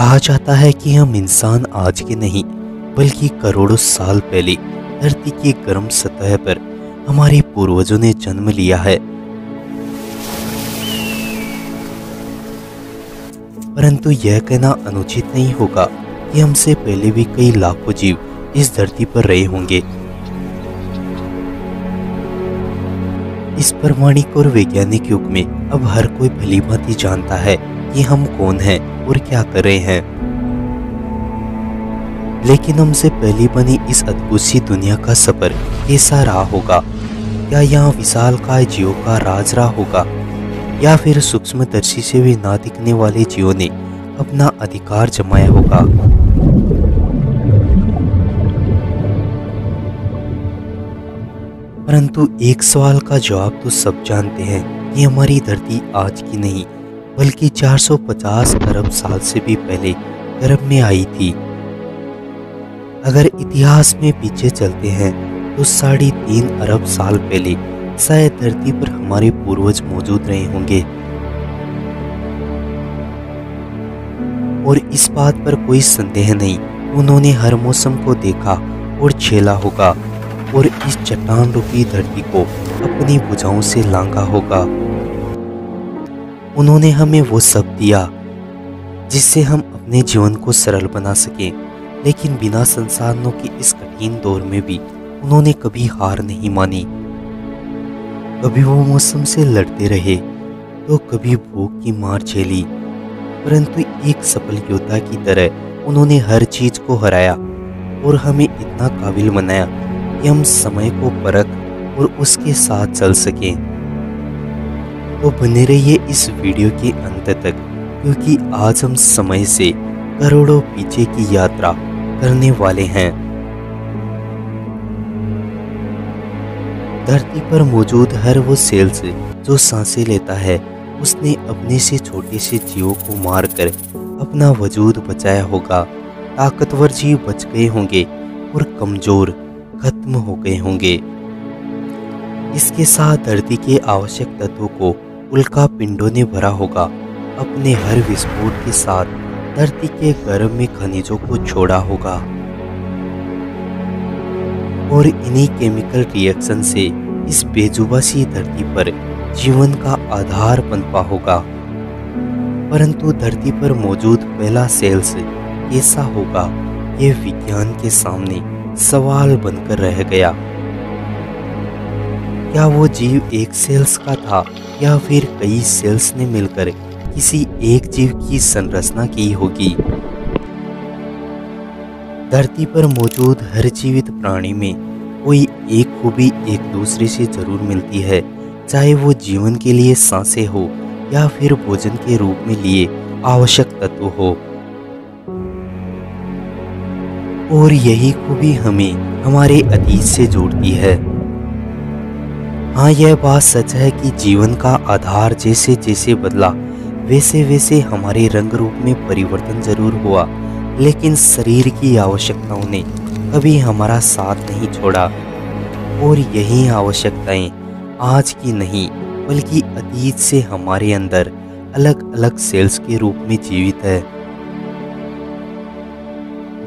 कहा जाता है कि हम इंसान आज के नहीं बल्कि करोड़ों साल पहले धरती की गर्म सतह पर हमारे पूर्वजों ने जन्म लिया है। परंतु यह कहना अनुचित नहीं होगा कि हमसे पहले भी कई लाखों जीव इस धरती पर रहे होंगे। इस प्रामाणिक और वैज्ञानिक युग में अब हर कोई भलीभांति जानता है कि हम कौन हैं और क्या कर रहे हैं। लेकिन हमसे पहले बनी इस अद्भुत सी दुनिया का सफर कैसा रहा होगा? क्या यहाँ विशालकाय जीवों का राज रहा होगा, या फिर सूक्ष्मदर्शी से भी ना दिखने वाले जीवों ने अपना अधिकार जमाया होगा? परंतु एक सवाल का जवाब तो सब जानते हैं कि हमारी धरती आज की नहीं बल्कि 450 अरब साल से भी पहले गर्भ में आई थी। अगर इतिहास में पीछे चलते हैं तो 3.5 अरब साल पहले शायद धरती पर हमारे पूर्वज मौजूद रहे होंगे। और इस बात पर कोई संदेह नहीं, उन्होंने हर मौसम को देखा और झेला होगा और इस चट्टान रूपी धरती को अपनी भुजाओं से लांघा होगा। उन्होंने हमें वो सब दिया जिससे हम अपने जीवन को सरल बना सकें, लेकिन बिना संसाधनों के इस कठिन दौर में भी उन्होंने कभी हार नहीं मानी। कभी वो मौसम से लड़ते रहे तो कभी भूख की मार झेली, परंतु एक सफल योद्धा की तरह उन्होंने हर चीज को हराया और हमें इतना काबिल बनाया कि हम समय को परख और उसके साथ चल सकें। तो बने रहिए इस वीडियो के अंत तक, क्योंकि आज हम समय से करोड़ों पीछे की यात्रा करने वाले हैं। धरती पर मौजूद हर वो सेल्स जो सांसें लेता है, उसने अपने से छोटे से जीवों को मारकर अपना वजूद बचाया होगा। ताकतवर जीव बच गए होंगे और कमजोर खत्म हो गए होंगे। इसके साथ धरती के आवश्यक तत्वों को उल्का पिंडों ने भरा होगा। अपने हर विस्फोट के साथ धरती के गर्भ में खनिजों को छोड़ा होगा और इन्हीं केमिकल रिएक्शन से इस बेजुबा सी धरती पर जीवन का आधार पनपा होगा। परंतु धरती पर मौजूद पहला सेल्स कैसा होगा, ये विज्ञान के सामने सवाल बनकर रह गया। क्या वो जीव एक सेल्स का था या फिर कई सेल्स ने मिलकर किसी एक जीव की संरचना की होगी? धरती पर मौजूद हर जीवित प्राणी में कोई एक खूबी एक दूसरे से जरूर मिलती है, चाहे वो जीवन के लिए सांसें हो या फिर भोजन के रूप में लिए आवश्यक तत्व हो। और यही खूबी हमें हमारे अतीत से जोड़ती है। हाँ, यह बात सच है कि जीवन का आधार जैसे जैसे बदला वैसे वैसे हमारे रंग रूप में परिवर्तन जरूर हुआ, लेकिन शरीर की आवश्यकताओं ने कभी हमारा साथ नहीं छोड़ा। और यही आवश्यकताएं आज की नहीं बल्कि अतीत से हमारे अंदर अलग अलग सेल्स के रूप में जीवित है।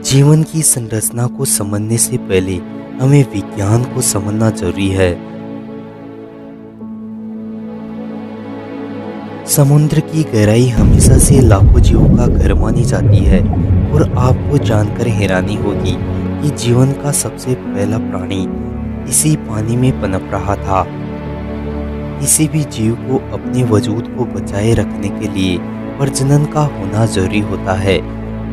जीवन की संरचना को समझने से पहले हमें विज्ञान को समझना जरूरी है। समुद्र की गहराई हमेशा से लाखों जीवों का घर मानी जाती है, और आपको जानकर हैरानी होगी कि जीवन का सबसे पहला प्राणी इसी पानी में पनप रहा था। किसी भी जीव को अपने वजूद को बचाए रखने के लिए प्रजनन का होना जरूरी होता है।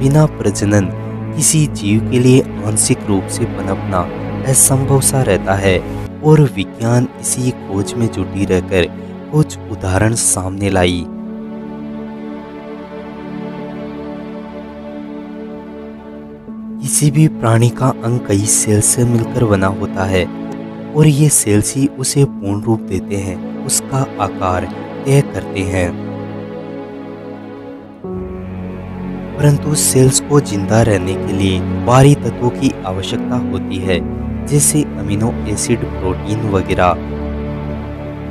बिना प्रजनन किसी जीव के लिए आंशिक रूप से पनपना असंभव सा रहता है, और विज्ञान इसी खोज में जुटी रहकर कुछ उदाहरण सामने लाई। किसी भी प्राणी का अंग कई सेल्स से मिलकर बना होता है, और ये सेल्स ही उसे पूर्ण रूप देते हैं, उसका आकार तय करते हैं। परंतु सेल्स को जिंदा रहने के लिए बाहरी तत्वों की आवश्यकता होती है, जैसे अमीनो एसिड, प्रोटीन वगैरह।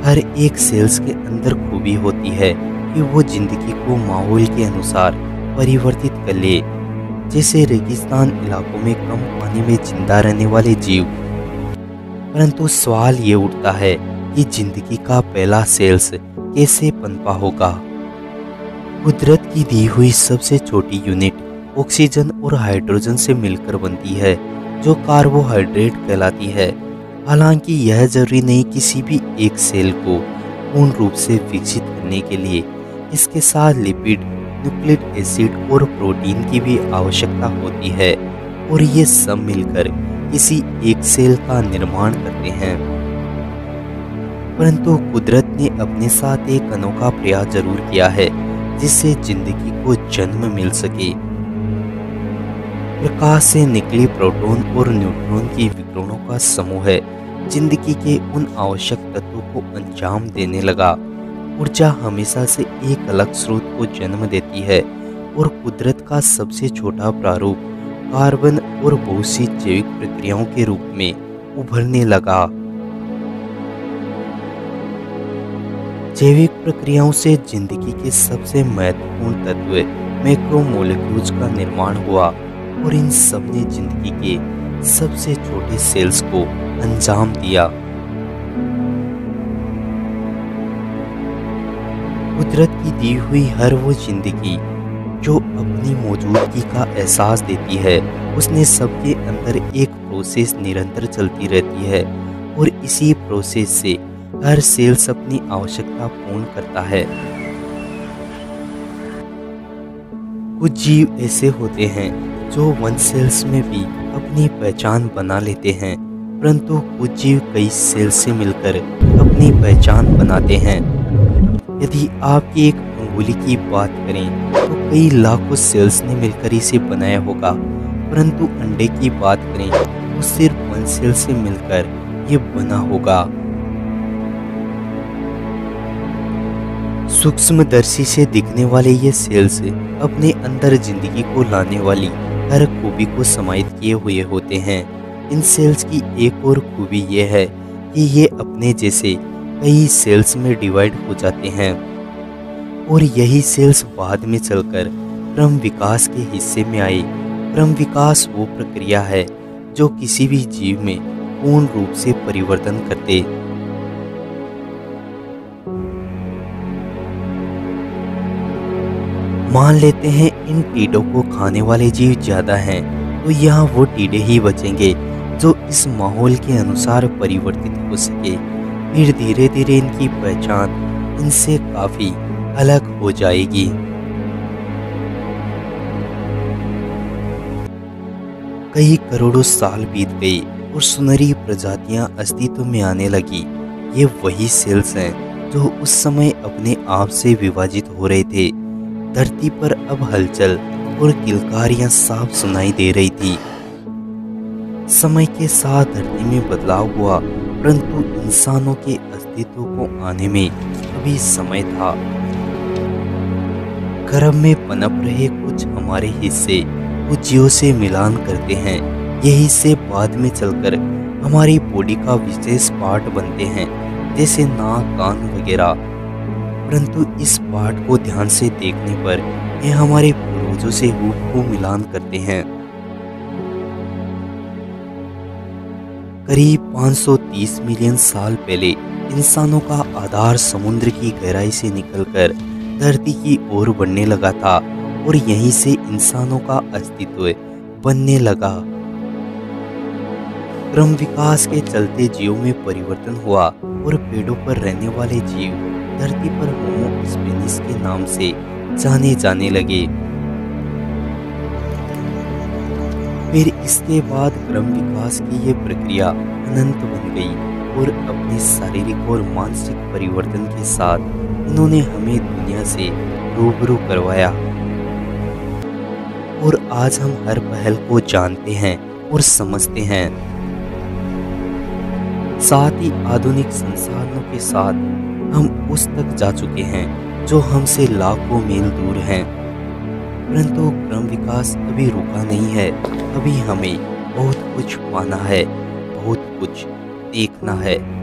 हर एक सेल्स के अंदर खूबी होती है कि वो जिंदगी को माहौल के अनुसार परिवर्तित कर ले, जैसे रेगिस्तान इलाकों में कम पानी में जिंदा रहने वाले जीव। परंतु सवाल ये उठता है कि जिंदगी का पहला सेल्स कैसे पनपा होगा। कुदरत की दी हुई सबसे छोटी यूनिट ऑक्सीजन और हाइड्रोजन से मिलकर बनती है, जो कार्बोहाइड्रेट कहलाती है। हालांकि यह जरूरी नहीं किसी भी एक सेल को पूर्ण रूप से विकसित करने के लिए इसके साथ लिपिड, न्यूक्लिक एसिड और प्रोटीन की भी आवश्यकता होती है, और ये सब मिलकर किसी एक सेल का निर्माण करते हैं। परंतु कुदरत ने अपने साथ एक अनोखा प्रयास जरूर किया है, जिससे जिंदगी को जन्म मिल सके। प्रकाश से निकले प्रोटॉन और न्यूट्रॉन की विकिरणों का समूह है जिंदगी के उन आवश्यक तत्वों को अंजाम देने लगा। ऊर्जा हमेशा से एक अलग स्रोत को जन्म देती है, और कुदरत का सबसे छोटा प्रारूप कार्बन और बहुत सी जैविक प्रक्रियाओं के रूप में उभरने लगा। जैविक प्रक्रियाओं से जिंदगी के सबसे महत्वपूर्ण तत्व मैक्रोमोलेक्यूल्स का निर्माण हुआ, और इन सब ने जिंदगी के सबसे छोटे सेल्स को अंजाम दिया। कुदरत की दी हुई हर वो जिंदगी जो अपनी मौजूदगी का एहसास देती है, उसने सबके अंदर एक प्रोसेस निरंतर चलती रहती है, और इसी प्रोसेस से हर सेल्स अपनी आवश्यकता पूर्ण करता है। कुछ जीव ऐसे होते हैं जो वन सेल्स में भी अपनी पहचान बना लेते हैं, परंतु कुछ जीव कई सेल्स से मिलकर अपनी पहचान बनाते हैं। यदि आपकी एक अंगुली की बात करें तो कई लाखों सेल्स ने मिलकर इसे बनाया होगा, परंतु अंडे की बात करें तो सिर्फ वन सेल से मिलकर ये बना होगा। सूक्ष्मदर्शी से दिखने वाले ये सेल्स अपने अंदर जिंदगी को लाने वाली हर खूबी को समाहित किए हुए होते हैं। इन सेल्स की एक और खूबी ये है कि ये अपने जैसे कई सेल्स में डिवाइड हो जाते हैं, और यही सेल्स बाद में चलकर क्रम विकास के हिस्से में आए। क्रम विकास वो प्रक्रिया है जो किसी भी जीव में पूर्ण रूप से परिवर्तन करते। मान लेते हैं इन टीडों को खाने वाले जीव ज्यादा हैं, तो यहाँ वो टीडे ही बचेंगे जो इस माहौल के अनुसार परिवर्तित हो सके। फिर धीरे धीरे इनकी पहचान इनसे काफी अलग हो जाएगी। कई करोड़ों साल बीत गए और सुनहरी प्रजातियां अस्तित्व में आने लगी। ये वही सेल्स हैं जो उस समय अपने आप से विभाजित हो रहे थे। धरती पर अब हलचल और किलकारियां साफ सुनाई दे रही थी। समय के साथ धरती में बदलाव हुआ, परंतु इंसानों के अस्तित्व को आने में अभी समय था। गर्भ में पनप रहे कुछ हमारे हिस्से कुछ जीवों से मिलान करते हैं। ये हिस्से बाद में चलकर हमारी बॉडी का विशेष पार्ट बनते हैं, जैसे नाक, कान वगैरह। परंतु इस पार्ट को ध्यान से देखने पर ये हमारे पूर्वजों से हूबहू मिलान करते हैं। करीब 530 मिलियन साल पहले इंसानों का आधार समुद्र की गहराई से निकलकर धरती की ओर बढ़ने लगा था, और यहीं से इंसानों का अस्तित्व बनने लगा। क्रम विकास के चलते जीवों में परिवर्तन हुआ, और पेड़ों पर रहने वाले जीव धरती पर होमो स्पेनिस के नाम से जाने जाने लगे। फिर इसके बाद क्रम विकास की ये प्रक्रिया अनंत बन गई, और अपने शारीरिक और मानसिक परिवर्तन के साथ इन्होंने हमें दुनिया से रूबरू करवाया। और आज हम हर पहल को जानते हैं और समझते हैं। साथ ही आधुनिक संसाधनों के साथ हम उस तक जा चुके हैं जो हमसे लाखों मील दूर हैं। परंतु क्रम विकास अभी रुका नहीं है। अभी हमें बहुत कुछ पाना है, बहुत कुछ देखना है।